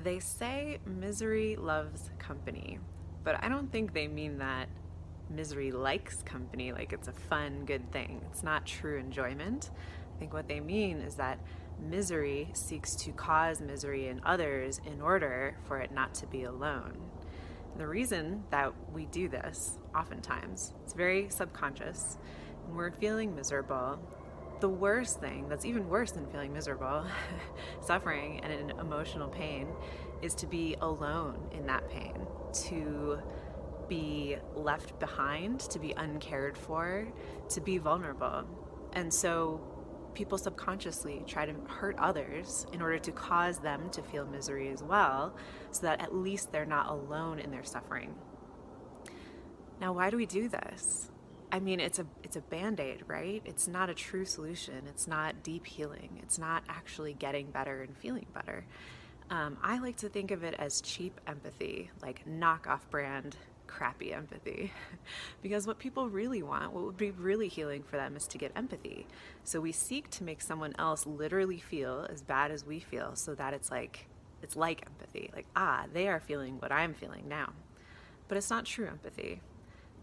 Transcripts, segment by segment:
They say misery loves company, but I don't think they mean that misery likes company, like it's a fun, good thing. It's not true enjoyment. I think what they mean is that misery seeks to cause misery in others in order for it not to be alone. And the reason that we do this, oftentimes, it's very subconscious. When we're feeling miserable, the worst thing that's even worse than feeling miserable, suffering and in emotional pain, is to be alone in that pain, to be left behind, to be uncared for, to be vulnerable. And so people subconsciously try to hurt others in order to cause them to feel misery as well, so that at least they're not alone in their suffering. Now, why do we do this? I mean, it's a band-aid, right? It's not a true solution. It's not deep healing. It's not actually getting better and feeling better. I like to think of it as cheap empathy, like knockoff brand crappy empathy. Because what people really want, what would be really healing for them, is to get empathy. So we seek to make someone else literally feel as bad as we feel, so that it's like empathy. Like, they are feeling what I'm feeling now. But it's not true empathy.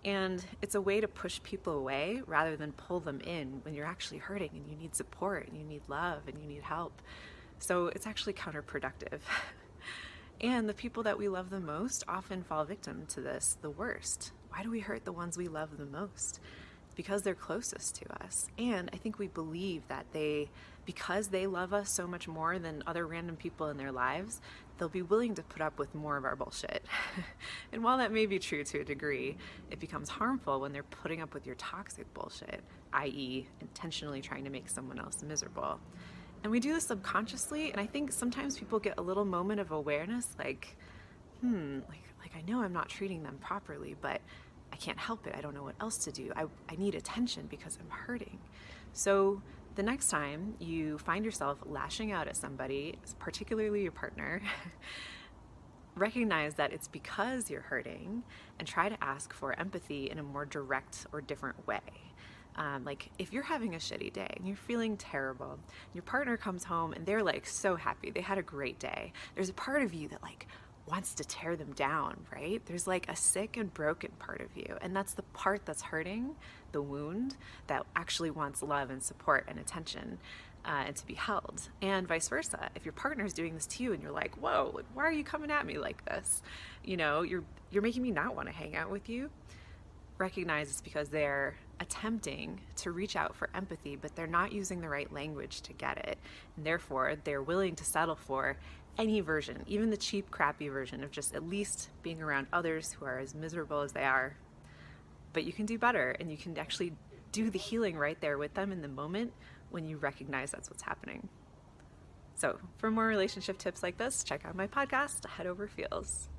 And it's a way to push people away rather than pull them in when you're actually hurting and you need support and you need love and you need help. So it's actually counterproductive. And the people that we love the most often fall victim to this the worst. Why do we hurt the ones we love the most? Because they're closest to us. And I think we believe that because they love us so much more than other random people in their lives, they'll be willing to put up with more of our bullshit. And while that may be true to a degree, it becomes harmful when they're putting up with your toxic bullshit, i.e., intentionally trying to make someone else miserable. And we do this subconsciously, and I think sometimes people get a little moment of awareness, like I know I'm not treating them properly, but I can't help it. I don't know what else to do. I need attention because I'm hurting. So the next time you find yourself lashing out at somebody, particularly your partner, recognize that it's because you're hurting and try to ask for empathy in a more direct or different way. Like if you're having a shitty day and you're feeling terrible, your partner comes home and they're like so happy, they had a great day. There's a part of you that like wants to tear them down, right? There's like a sick and broken part of you. And that's the part that's hurting, the wound, that actually wants love and support and attention and to be held. And vice versa. If your partner's doing this to you and you're like, whoa, like, why are you coming at me like this? You know, you're making me not want to hang out with you. Recognize it's because they're attempting to reach out for empathy, but they're not using the right language to get it. And therefore, they're willing to settle for any version, even the cheap, crappy version of just at least being around others who are as miserable as they are. But you can do better, and you can actually do the healing right there with them in the moment when you recognize that's what's happening. So for more relationship tips like this, check out my podcast, Head Over Feels.